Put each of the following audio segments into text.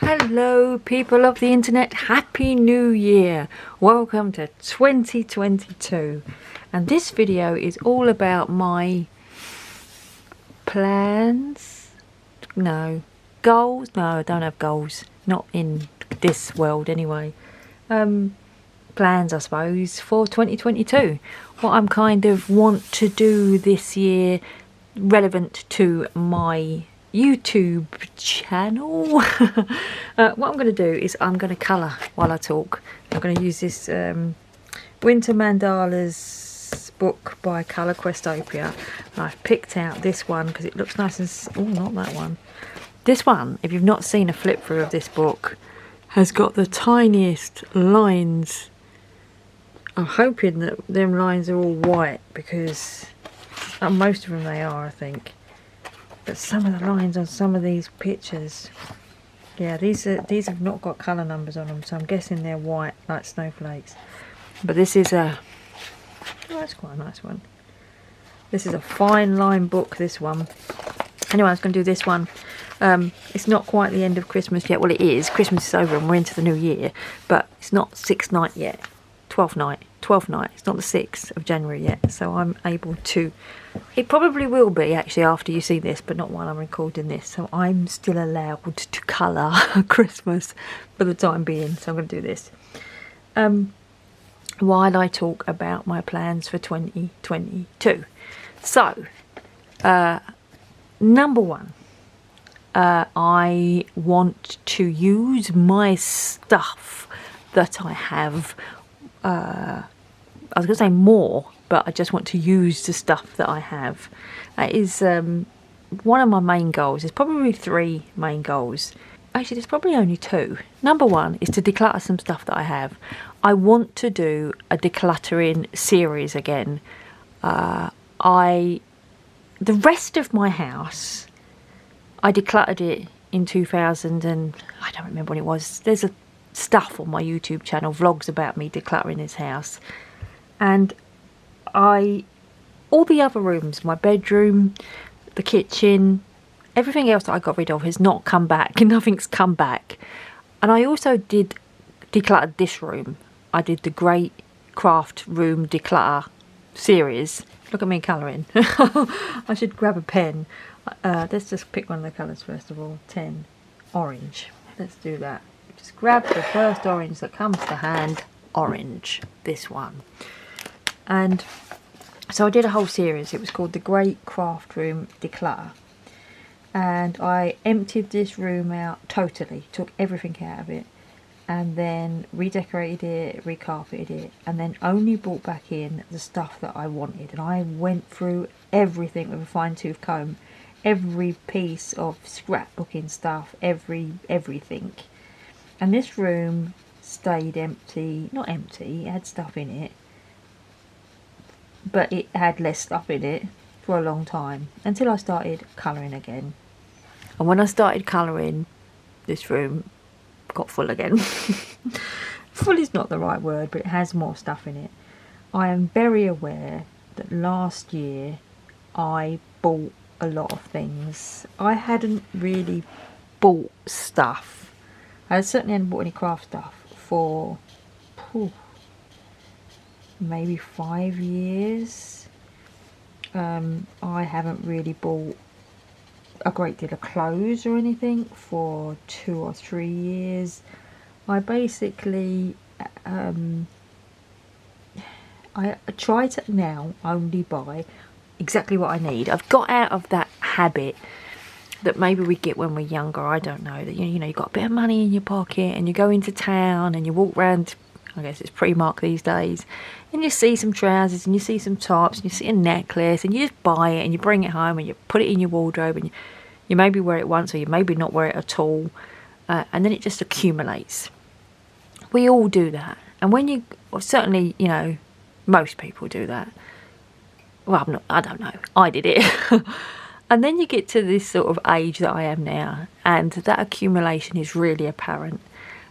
Hello people of the internet, happy new year. Welcome to 2022, and this video is all about my plans. No, goals. No, I don't have goals, not in this world anyway. Plans I suppose for 2022, what I'm kind of want to do this year relevant to my YouTube channel. What I'm going to do is I'm going to colour while I talk. I'm going to use this Winter Mandalas book by Colour Questopia. I've picked out this one because it looks nice and... oh, not that one. This one, if you've not seen a flip through of this book, has got the tiniest lines. I'm hoping that them lines are all white because most of them they are, I think. But some of the lines on some of these pictures, yeah, these have not got colour numbers on them, so I'm guessing they're white like snowflakes. But this is a... oh, that's quite a nice one. This is a fine line book, this one. Anyway, I was going to do this one. It's not quite the end of Christmas yet. Well, it is. Christmas is over and we're into the new year, but it's not 6th night yet. 12th night. 12th night. It's not the 6th of January yet, so I'm able to... it probably will be actually after you see this, but not while I'm recording this, so I'm still allowed to colour Christmas for the time being, so I'm going to do this while I talk about my plans for 2022. So number one, I want to use my stuff that I have. I was going to say more, but I just want to use the stuff that I have. That is one of my main goals. There's probably 3 main goals. Actually, there's probably only 2. Number one is to declutter some stuff that I have. I want to do a decluttering series again. The rest of my house, I decluttered it in 2000 and I don't remember when it was. There's a stuff on my YouTube channel, vlogs about me decluttering this house, and all the other rooms, my bedroom, the kitchen, everything else that I got rid of has not come back. Nothing's come back. And I also did declutter this room. I did the Great Craft Room Declutter series. Look at me colouring. I should grab a pen. Let's just pick one of the colours first of all. 10. Orange. Let's do that. Just grab the first orange that comes to hand. Orange. This one. And so I did a whole series. It was called the Great Craft Room Declutter. And I emptied this room out totally. Took everything out of it. And then redecorated it, recarpeted it. And then only brought back in the stuff that I wanted. And I went through everything with a fine-tooth comb. Every piece of scrapbooking stuff. Everything. And this room stayed empty. Not empty. It had stuff in it. But it had less stuff in it for a long time, until I started colouring again. And when I started colouring, this room got full again. Full is not the right word, but it has more stuff in it. I am very aware that last year I bought a lot of things. I hadn't really bought stuff. I certainly hadn't bought any craft stuff for maybe 5 years. I haven't really bought a great deal of clothes or anything for 2 or 3 years. I basically I try to now only buy exactly what I need. I've got out of that habit that maybe we get when we're younger. I don't know, that you know you've got a bit of money in your pocket and you go into town and you walk around, I guess it's Primark these days, and you see some trousers and you see some tops and you see a necklace and you just buy it and you bring it home and you put it in your wardrobe and you maybe wear it once or you maybe not wear it at all, and then it just accumulates. We all do that, and when you, well, certainly, you know, most people do that. Well, I don't know, I did it. And then you get to this sort of age that I am now, and that accumulation is really apparent.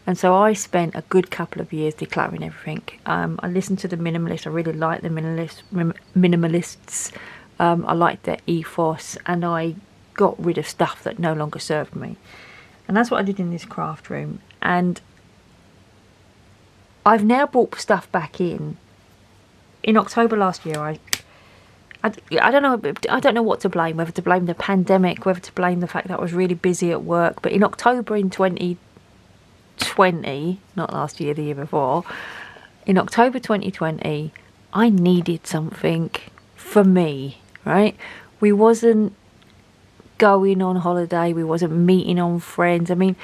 And so I spent a good couple of years decluttering everything. I listened to the minimalists. I really like the minimalists. I liked their ethos, and I got rid of stuff that no longer served me. And that's what I did in this craft room. And I've now brought stuff back in. In October last year, I don't know what to blame, whether to blame the pandemic, whether to blame the fact that I was really busy at work. But in October in 2020, not last year, the year before, in October 2020, I needed something for me, right? We wasn't going on holiday, we wasn't meeting on friends. I mean,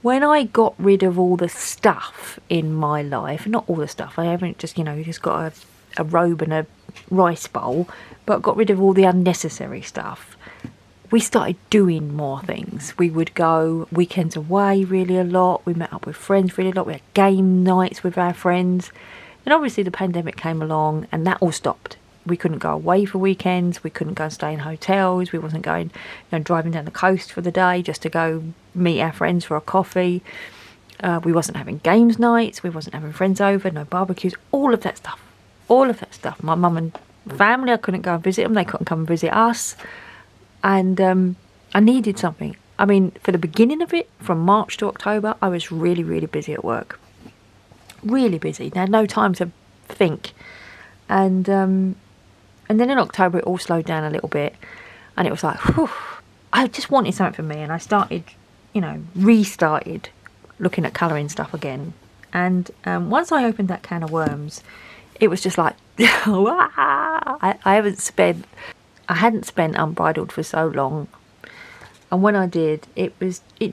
when I got rid of all the stuff in my life, not all the stuff, I haven't just, just got a robe and a rice bowl, but got rid of all the unnecessary stuff, we started doing more things. We would go weekends away really a lot, we met up with friends really a lot, we had game nights with our friends. And obviously the pandemic came along and that all stopped. We couldn't go away for weekends, we couldn't go and stay in hotels, we wasn't going, driving down the coast for the day just to go meet our friends for a coffee. We wasn't having games nights, we wasn't having friends over, no barbecues, all of that stuff. My mum and family, I couldn't go and visit them, they couldn't come and visit us. And I needed something. I mean, for the beginning of it, from March to October, I was really, really busy at work. Really busy. I had no time to think. And then in October it all slowed down a little bit, and it was like, whew, I just wanted something for me, and I started, restarted looking at colouring stuff again. And once I opened that can of worms, it was just like, I hadn't spent unbridled for so long. And when I did, it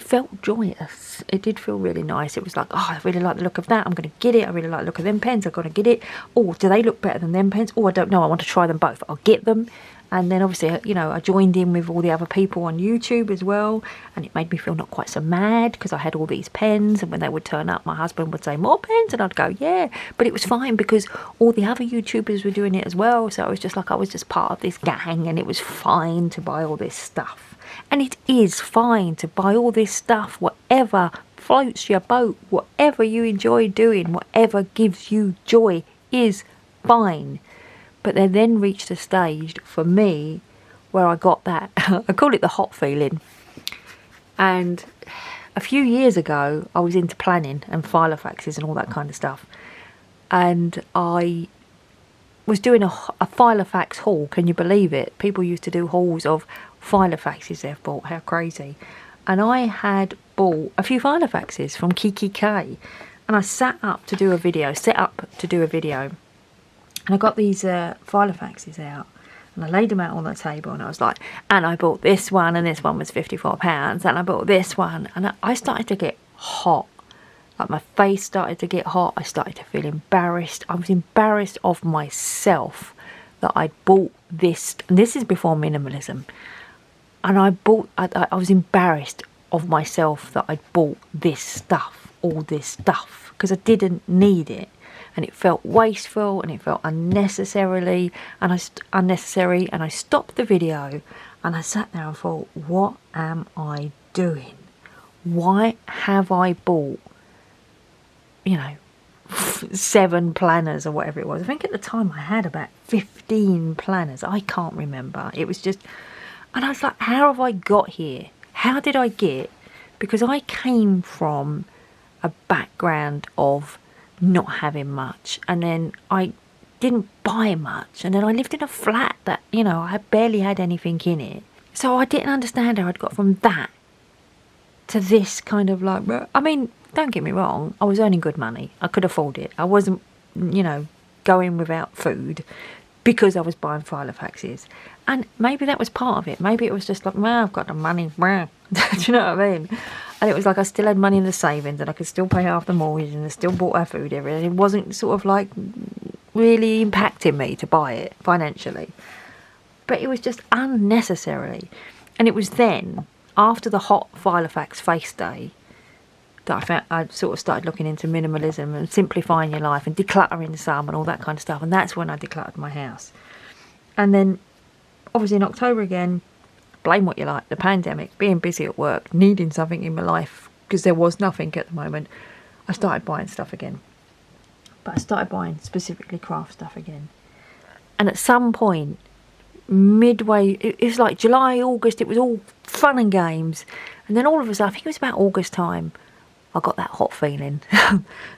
felt joyous. It did feel really nice. It was like, oh, I really like the look of that. I'm going to get it. I really like the look of them pens. I've got to get it. Oh, do they look better than them pens? Oh, I don't know. I want to try them both. I'll get them. And then obviously, I joined in with all the other people on YouTube as well. And it made me feel not quite so mad because I had all these pens. And when they would turn up, my husband would say, more pens? And I'd go, yeah. But it was fine because all the other YouTubers were doing it as well. So it was just like I was just part of this gang, and it was fine to buy all this stuff. And it is fine to buy all this stuff, whatever floats your boat, whatever you enjoy doing, whatever gives you joy is fine. But they then reached a stage for me where I got that, I call it the hot feeling. And a few years ago, I was into planning and filofaxes and all that kind of stuff. And I was doing a filofax haul, can you believe it? People used to do hauls of filofaxes they've bought, how crazy. And I had bought a few filofaxes from Kiki K, and I set up to do a video, and I got these filofaxes out, and I laid them out on the table, and I was like, and I bought this one, and this one was £54, and I bought this one, and I started to get hot. Like my face started to get hot, I started to feel embarrassed. I was embarrassed of myself that I bought this, and this is before minimalism. And I was embarrassed of myself that I'd bought all this stuff, because I didn't need it. And it felt wasteful, and it felt unnecessary. And I stopped the video, and I sat there and thought, what am I doing? Why have I bought, 7 planners or whatever it was? I think at the time I had about 15 planners. I can't remember. It was just... And I was like, how have I got here? How did I get... Because I came from a background of not having much. And then I didn't buy much. And then I lived in a flat that, I barely had anything in it. So I didn't understand how I'd got from that to this kind of like... I mean, don't get me wrong. I was earning good money. I could afford it. I wasn't, going without food because I was buying filofaxes. And maybe that was part of it. Maybe it was just like, well, I've got the money. Do you know what I mean? And it was like I still had money in the savings, and I could still pay half the mortgage, and I still bought our food every day. It wasn't sort of like really impacting me to buy it financially. But it was just unnecessarily. And it was then, after the hot filofax face day, that I sort of started looking into minimalism and simplifying your life and decluttering some and all that kind of stuff. And that's when I decluttered my house. And then, obviously in October again, blame what you like, the pandemic, being busy at work, needing something in my life because there was nothing at the moment, I started buying stuff again. But I started buying specifically craft stuff again. And at some point, midway, it was like July, August, it was all fun and games. And then all of a sudden, I think it was about August time, I got that hot feeling.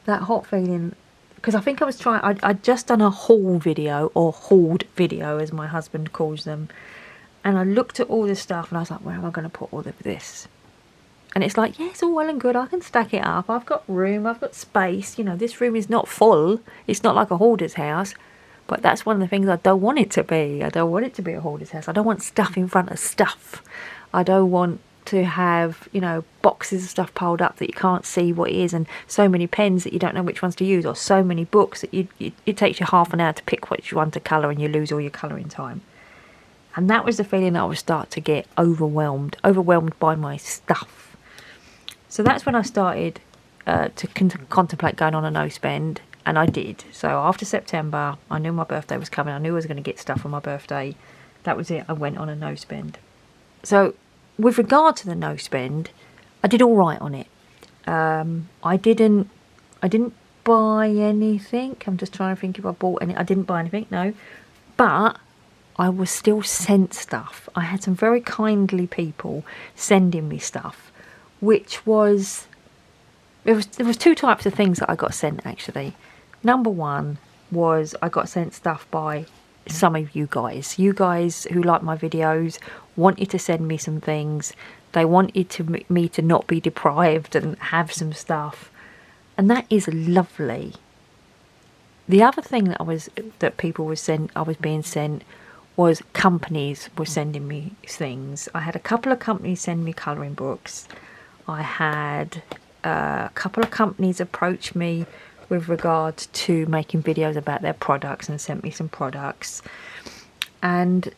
That hot feeling, because I think I was trying, I'd just done a haul video, or hauled video as my husband calls them. And I looked at all this stuff and I was like, where am I going to put all of this? And it's like, yeah, it's all well and good. I can stack it up. I've got room. I've got space. You know, this room is not full. It's not like a hoarder's house. But that's one of the things I don't want it to be. I don't want it to be a hoarder's house. I don't want stuff in front of stuff. I don't want to have, you know, boxes of stuff piled up that you can't see what it is, and so many pens that you don't know which ones to use, or so many books that it takes you half an hour to pick which one to colour, and you lose all your colouring time. And that was the feeling that I would start to get overwhelmed by my stuff. So that's when I started to contemplate going on a no spend, and I did. So after September, I knew my birthday was coming. I knew I was going to get stuff for my birthday. That was it. I went on a no spend. So with regard to the no spend, I did all right on it. I didn't buy anything. I'm just trying to think if I bought any. I didn't buy anything, no. But I was still sent stuff. I had some very kindly people sending me stuff, which was, there was two types of things that I got sent actually. Number one was I got sent stuff by some of you guys. You guys who like my videos wanted to send me some things. They wanted me to not be deprived and have some stuff. And that is lovely. The other thing that I was being sent was companies were sending me things. I had a couple of companies send me colouring books. I had a couple of companies approach me with regard to making videos about their products and sent me some products. And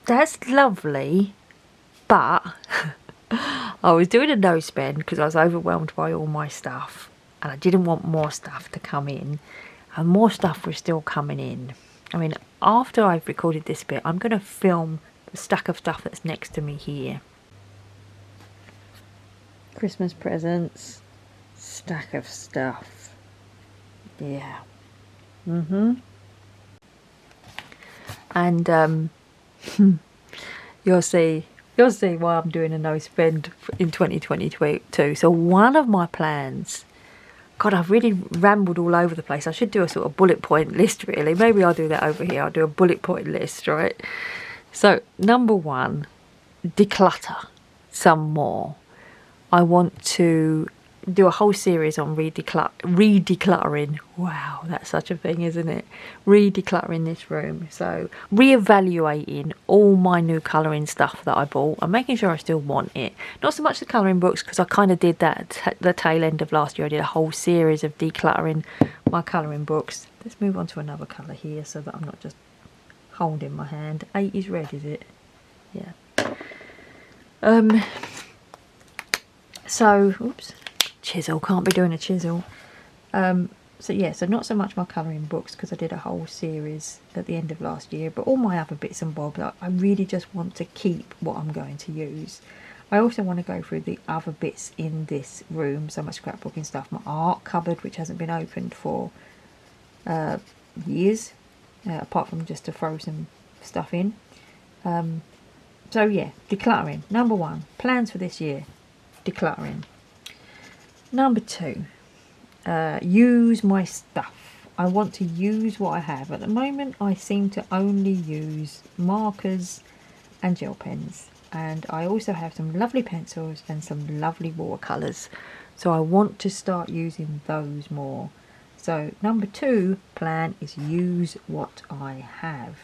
that's lovely, but I was doing a no spend because I was overwhelmed by all my stuff, and I didn't want more stuff to come in, and more stuff was still coming in. I mean, after I've recorded this bit, I'm going to film the stack of stuff that's next to me here. Christmas presents, stack of stuff. Yeah. And you'll see why I'm doing a no spend in 2022. So one of my plans, God, I've really rambled all over the place. I should do a sort of bullet point list, really. Maybe I'll do that over here. I'll do a bullet point list, right? So number one, declutter some more. I want to do a whole series on re-decluttering. Wow, that's such a thing, isn't it? Re-decluttering this room. So re-evaluating all my new colouring stuff that I bought and making sure I still want it. Not so much the colouring books, because I kind of did that at the tail end of last year. I did a whole series of decluttering my colouring books. Let's move on to another colour here so that I'm not just holding my hand. 80s red, is it? Yeah. So, oops, chisel, can't be doing a chisel. So yeah, so not so much my colouring books, because I did a whole series at the end of last year, but all my other bits and bobs, I really just want to keep what I'm going to use. I also want to go through the other bits in this room, so my scrapbooking stuff, my art cupboard, which hasn't been opened for years, apart from just to throw some stuff in. So yeah, decluttering. Number one, plans for this year. Decluttering. Number two, use my stuff. I want to use what I have. At the moment, I seem to only use markers and gel pens, and I also have some lovely pencils and some lovely watercolours, so I want to start using those more. So number two plan is use what I have.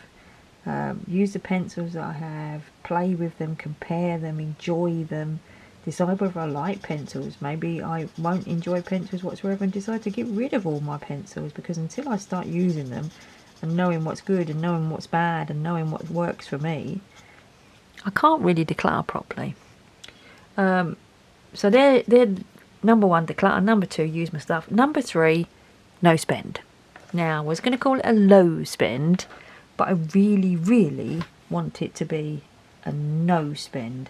Use the pencils that I have, play with them, compare them, enjoy them. Decide whether I like pencils. Maybe I won't enjoy pencils whatsoever and decide to get rid of all my pencils, because until I start using them and knowing what's good and knowing what's bad and knowing what works for me, I can't really declutter properly. So they're number one, declutter. Number two, use my stuff. Number three, no spend. Now, I was going to call it a low spend, but I really, really want it to be a no spend.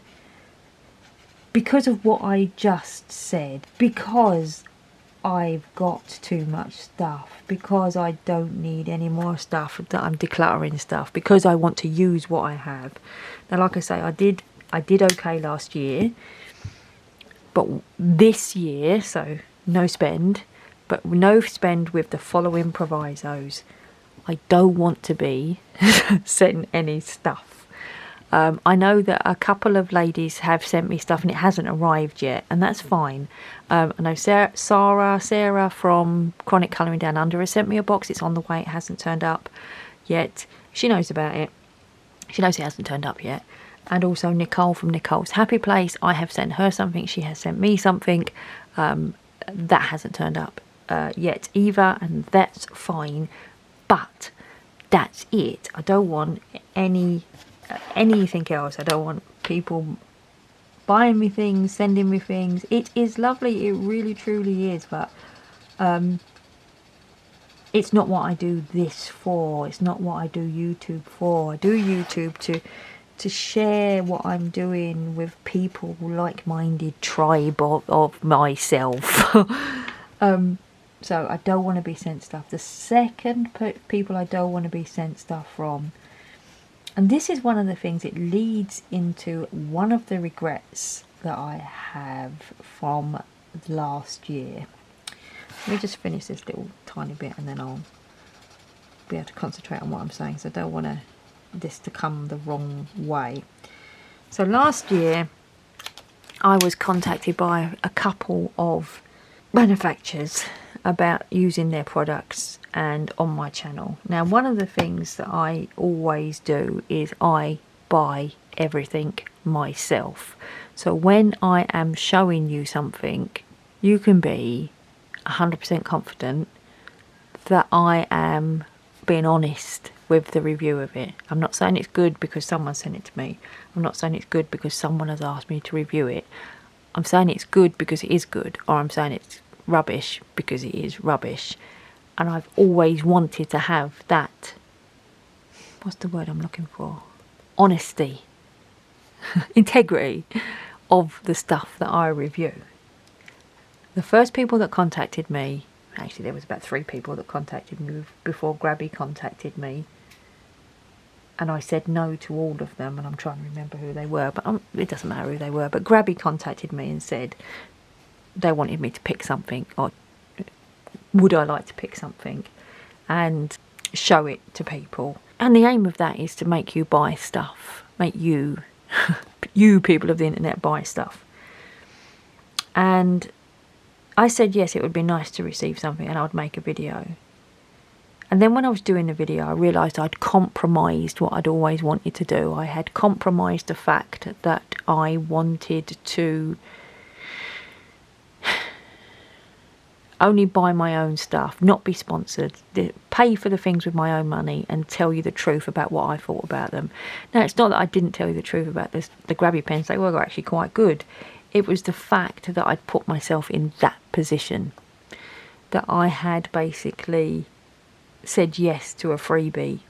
Because of what I just said, because I've got too much stuff, because I don't need any more stuff, that I'm decluttering stuff, because I want to use what I have. Now, like I say, I did okay last year, but this year, so no spend, but no spend with the following provisos. I don't want to be sent any stuff. I know that a couple of ladies have sent me stuff and it hasn't arrived yet, and that's fine. I know Sarah from Chronic Colouring Down Under has sent me a box. It's on the way. It hasn't turned up yet. She knows about it. She knows it hasn't turned up yet. And also Nicole from Nicole's Happy Place. I have sent her something. She has sent me something. That hasn't turned up yet either, and that's fine. But that's it. I don't want anything else. I don't want people buying me things, sending me things. It is lovely, it really truly is, but it's not what I do this for. It's not what I do YouTube for. I do YouTube to share what I'm doing with people, like-minded tribe of myself. So I don't want to be sent stuff. The second people I don't want to be sent stuff from, and this is one of the things, it leads into one of the regrets that I have from last year. Let me just finish this little tiny bit and then I'll be able to concentrate on what I'm saying, so I don't want this to come the wrong way. So last year I was contacted by a couple of manufacturers about using their products and on my channel. Now, one of the things that I always do is I buy everything myself. So when I am showing you something, you can be 100% confident that I am being honest with the review of it. I'm not saying it's good because someone sent it to me. I'm not saying it's good because someone has asked me to review it. I'm saying it's good because it is good, or I'm saying it's rubbish because it is rubbish. And I've always wanted to have that, what's the word I'm looking for? Honesty, integrity of the stuff that I review. The first people that contacted me, actually there was about 3 people that contacted me before Grabby contacted me, and I said no to all of them, and I'm trying to remember who they were, but it doesn't matter who they were. But Grabby contacted me and said they wanted me to pick something, or would I like to pick something and show it to people. And the aim of that is to make you buy stuff, make you you people of the internet buy stuff. And I said yes, it would be nice to receive something, and I would make a video. And then when I was doing the video, I realised I'd compromised what I'd always wanted to do. I had compromised the fact that I wanted to only buy my own stuff, not be sponsored, pay for the things with my own money, and tell you the truth about what I thought about them. Now, it's not that I didn't tell you the truth about this. The Grabby pens, they were actually quite good. It was the fact that I'd put myself in that position, that I had basically said yes to a freebie,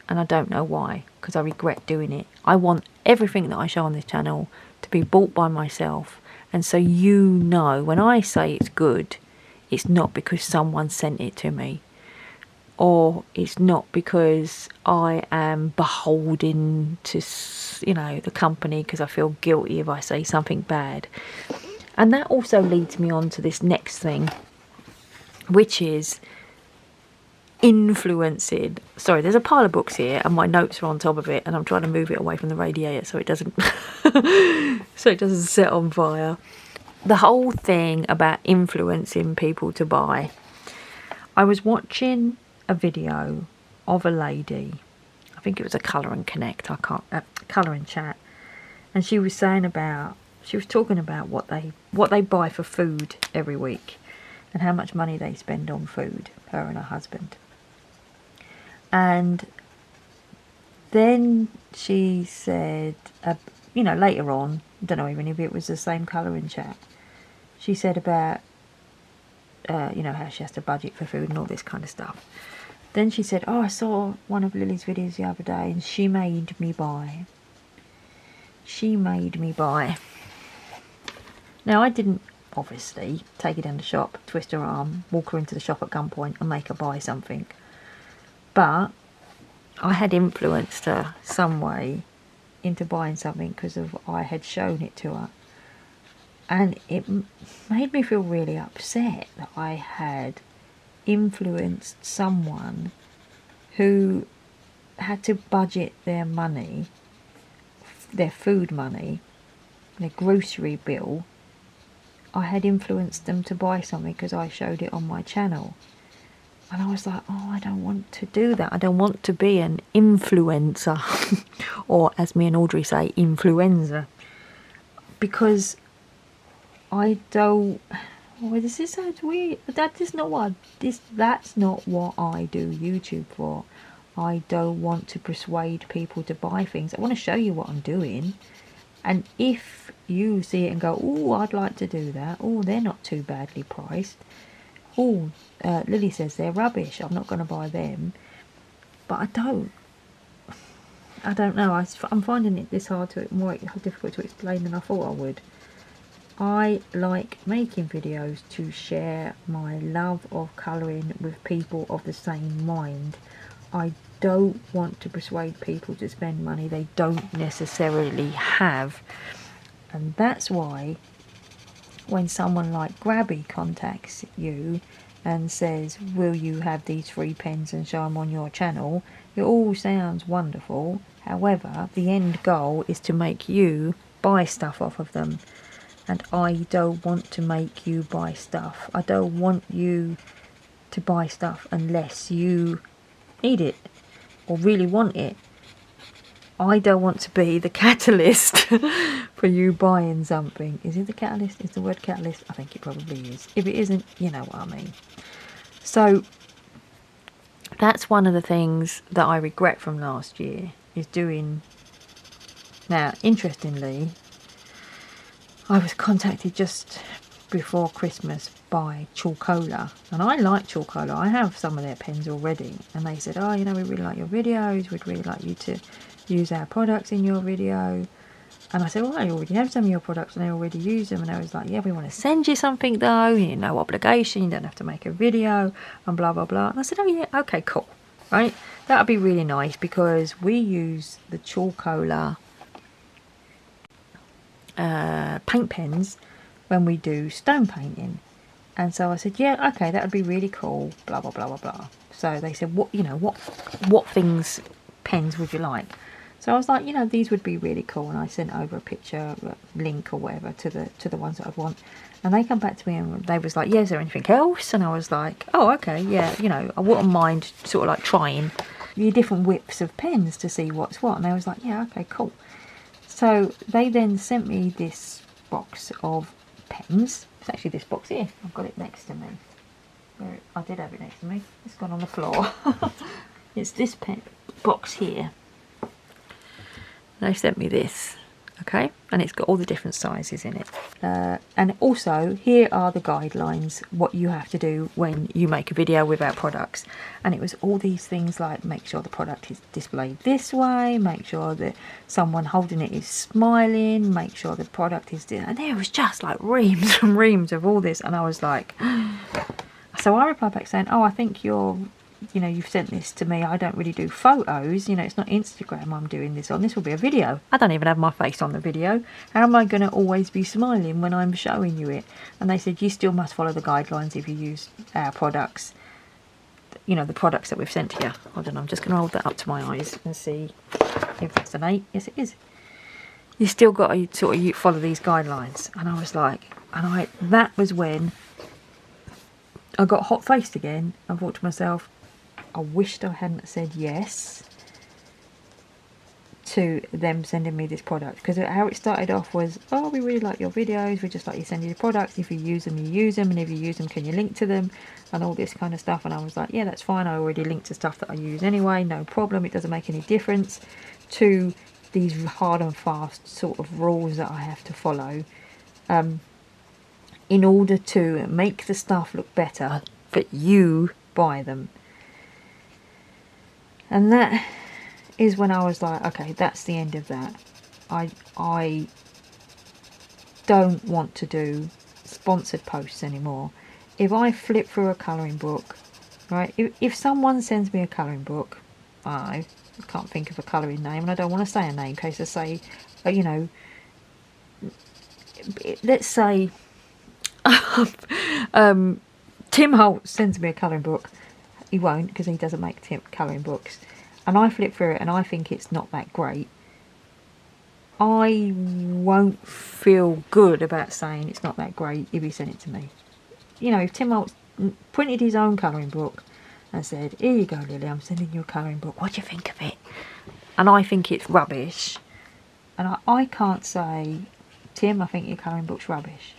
and I don't know why, because I regret doing it. I want everything that I show on this channel to be bought by myself. And so you know, when I say it's good, it's not because someone sent it to me, or it's not because I am beholden to, you know, the company, because I feel guilty if I say something bad. And that also leads me on to this next thing, which is influencing. Sorry, there's a pile of books here and my notes are on top of it, and I'm trying to move it away from the radiator so it doesn't set on fire. The whole thing about influencing people to buy. I was watching a video of a lady, I think it was a Colour and Connect, Colour and Chat, and she was talking about what they buy for food every week and how much money they spend on food, her and her husband. And then she said, you know, later on, I don't know even if it was the same Colour and Chat, she said about, you know, how she has to budget for food and all this kind of stuff. Then she said, oh, I saw one of Lily's videos the other day and she made me buy. She made me buy. Now, I didn't obviously take her down the shop, twist her arm, walk her into the shop at gunpoint and make her buy something. But I had influenced her some way into buying something because of I had shown it to her. And it made me feel really upset that I had influenced someone who had to budget their money, their food money, their grocery bill. I had influenced them to buy something because I showed it on my channel. And I was like, oh, I don't want to do that. I don't want to be an influencer. Or as me and Audrey say, influenza. Because I don't... Well, this is so weird. That's not what I do YouTube for. I don't want to persuade people to buy things. I want to show you what I'm doing. And if you see it and go, oh, I'd like to do that. Oh, they're not too badly priced. Oh, Lily says they're rubbish. I'm not going to buy them. But I don't know. I'm finding it this more difficult to explain than I thought I would. I like making videos to share my love of colouring with people of the same mind. I don't want to persuade people to spend money they don't necessarily have. And that's why when someone like Grabby contacts you and says, will you have these free pens and show them on your channel, it all sounds wonderful. However, the end goal is to make you buy stuff off of them. And I don't want to make you buy stuff. I don't want you to buy stuff unless you need it or really want it. I don't want to be the catalyst for you buying something. Is it the catalyst? Is the word catalyst? I think it probably is. If it isn't, you know what I mean. So that's one of the things that I regret from last year, is doing... Now, interestingly, I was contacted just before Christmas by Chalkola, and I like Chalkola. I have some of their pens already, and they said, oh, you know, we really like your videos, we'd really like you to use our products in your video. And I said, well, I already have some of your products and I already use them. And I was like, yeah, we want to send you something though, you know, no obligation, you don't have to make a video, and blah blah blah. And I said, oh yeah, okay, cool, right, that would be really nice, because we use the Chalkola paint pens when we do stone painting. And so I said, yeah, okay, that would be really cool, blah blah blah blah blah. So they said, what, you know, what pens would you like? So I was like, you know, these would be really cool, and I sent over a picture, a link or whatever to the ones that I'd want. And they come back to me and they was like, yeah, is there anything else? And I was like, oh, okay, yeah, you know, I wouldn't mind sort of like trying the different whips of pens to see what's what. And they was like, yeah, okay, cool. So they then sent me this box of pens. It's actually this box here. I've got it next to me. I did have it next to me. It's gone on the floor. It's this pen box here. They sent me this, okay, and it's got all the different sizes in it. And also, here are the guidelines, what you have to do when you make a video with our products. And it was all these things like, make sure the product is displayed this way, make sure that someone holding it is smiling, make sure the product is... And there was just like reams and reams of all this, and I was like... So I replied back saying, oh, I think you've sent this to me. I don't really do photos. You know, it's not Instagram I'm doing this on. This will be a video. I don't even have my face on the video. How am I going to always be smiling when I'm showing you it? And they said, you still must follow the guidelines if you use our products. You know, the products that we've sent to you. Hold on, I'm just going to hold that up to my eyes and see if that's an 8. Yes, it is. You still got to sort of follow these guidelines. And I was like, that was when I got hot-faced again and thought to myself, I wished I hadn't said yes to them sending me this product, because how it started off was, oh, we really like your videos, we just like you send you the products, if you use them, and if you use them, can you link to them, and all this kind of stuff. And I was like, yeah, that's fine, I already linked to stuff that I use anyway, no problem, it doesn't make any difference to these hard and fast sort of rules that I have to follow in order to make the stuff look better, but you buy them. And that is when I was like, okay, that's the end of that. I don't want to do sponsored posts anymore. If I flip through a colouring book, right, if someone sends me a colouring book, I can't think of a colouring name, and I don't want to say a name in case I say, you know, let's say Tim Holt sends me a colouring book. He won't, because he doesn't make colouring books, and I flip through it and I think it's not that great. I won't feel good about saying it's not that great if he sent it to me. You know, if Tim Holt printed his own colouring book and said, here you go Lily, I'm sending you a colouring book, what do you think of it? And I think it's rubbish, and I can't say, Tim, I think your colouring book's rubbish.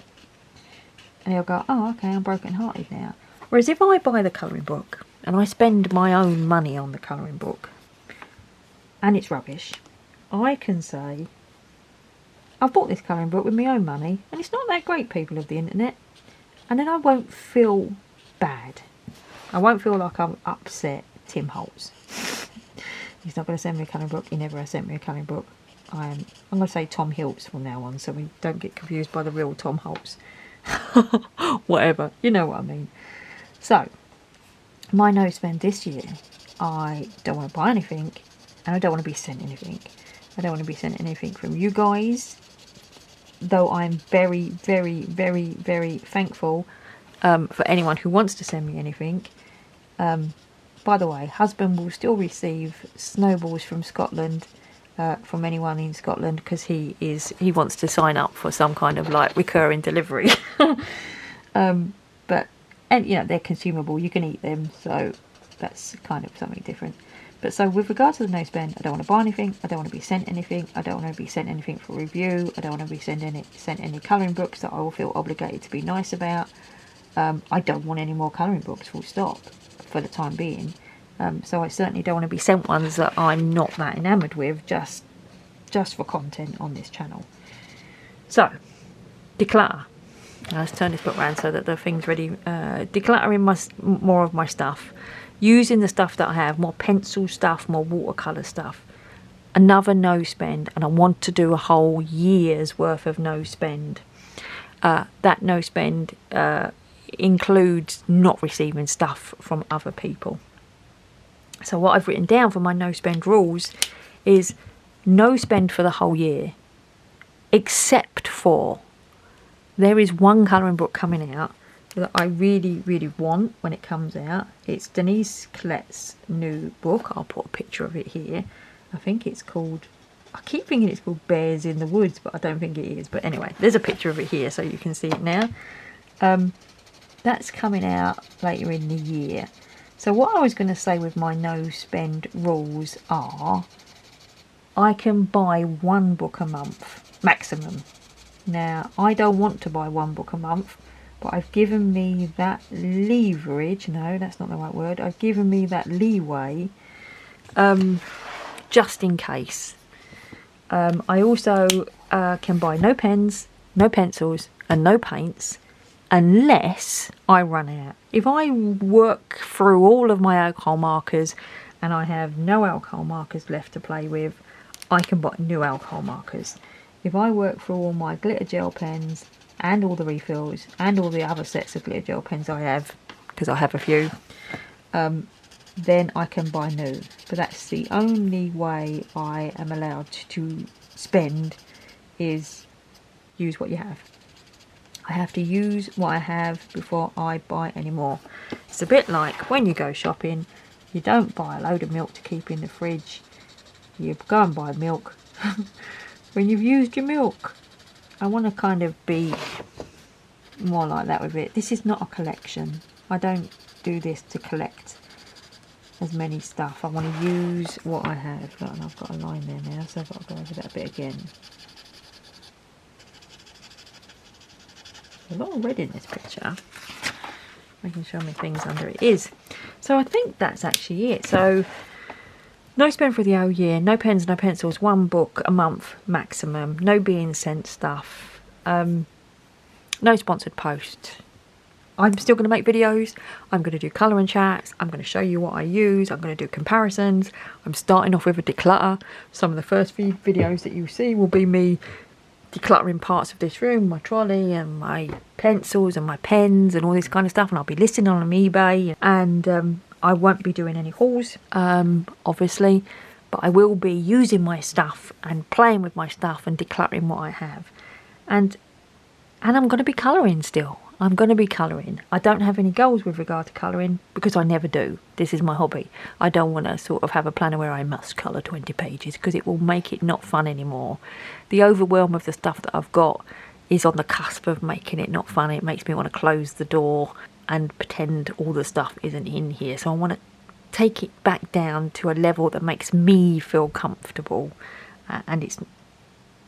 And he'll go, oh okay, I'm broken hearted now. Whereas if I buy the colouring book and I spend my own money on the colouring book and it's rubbish, I can say, I've bought this colouring book with my own money and it's not that great, people of the internet. And then I won't feel bad. I won't feel like I'm upset Tim Holtz. He's not going to send me a colouring book. He never has sent me a colouring book. I'm going to say Tom Hiltz from now on, so we don't get confused by the real Tom Holtz. Whatever, you know what I mean. So, my no spend this year, I don't want to buy anything, and I don't want to be sent anything. I don't want to be sent anything from you guys, though I'm very, very, very, very thankful for anyone who wants to send me anything. By the way, husband will still receive snowballs from Scotland, from anyone in Scotland, because he wants to sign up for some kind of like recurring delivery. And you know, they're consumable, you can eat them, so that's kind of something different. But so with regard to the no spend, I don't want to buy anything, I don't want to be sent anything, I don't want to be sent anything for review, I don't want to be sent any colouring books that I will feel obligated to be nice about. I don't want any more colouring books, full stop, for the time being. So I certainly don't want to be sent ones that I'm not that enamoured with, just for content on this channel. So, declutter. Let's turn this book around so that the thing's ready. Decluttering more of my stuff. Using the stuff that I have, more pencil stuff, more watercolour stuff. Another no spend, and I want to do a whole year's worth of no spend. That no spend includes not receiving stuff from other people. So what I've written down for my no spend rules is no spend for the whole year, except for there is one colouring book coming out that I really, really want when it comes out. It's Denise Collette's new book. I'll put a picture of it here. I think it's called, I keep thinking it's called Bears in the Woods, but I don't think it is. But anyway, there's a picture of it here so you can see it now. That's coming out later in the year. So what I was going to say with my no spend rules are, I can buy one book a month maximum. Now I don't want to buy one book a month, but I've given me that leverage, no that's not the right word, I've given me that leeway just in case. I also can buy no pens, no pencils and no paints unless I run out. If I work through all of my alcohol markers and I have no alcohol markers left to play with, I can buy new alcohol markers. If I work through all my glitter gel pens and all the refills and all the other sets of glitter gel pens I have, because I have a few, then I can buy new. But that's the only way I am allowed to spend, is use what you have. I have to use what I have before I buy any more. It's a bit like when you go shopping, you don't buy a load of milk to keep in the fridge. You go and buy milk when you've used your milk. I want to kind of be more like that with it. This is not a collection. I don't do this to collect as many stuff. I want to use what I have. And I've got a line there now, so I've got to go over that bit again. A lot of red in this picture. I can show me things under it is. So I think that's actually it. So no spend for the whole year, no pens, no pencils, one book a month maximum, no being sent stuff, no sponsored post. I'm still going to make videos, I'm going to do colouring chats, I'm going to show you what I use, I'm going to do comparisons. I'm starting off with a declutter. Some of the first few videos that you see will be me decluttering parts of this room, my trolley and my pencils and my pens and all this kind of stuff, and I'll be listing on eBay, and I won't be doing any hauls, obviously, but I will be using my stuff and playing with my stuff and decluttering what I have, and I'm going to be colouring still. I'm going to be colouring. I don't have any goals with regard to colouring because I never do. This is my hobby. I don't want to sort of have a planner where I must colour 20 pages because it will make it not fun anymore. The overwhelm of the stuff that I've got is on the cusp of making it not fun. It makes me want to close the door and pretend all the stuff isn't in here. So I want to take it back down to a level that makes me feel comfortable. And it's,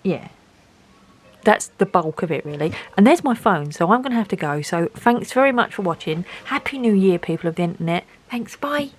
yeah. That's the bulk of it, really. And there's my phone, so I'm going to have to go. So thanks very much for watching. Happy New Year, people of the internet. Thanks, bye.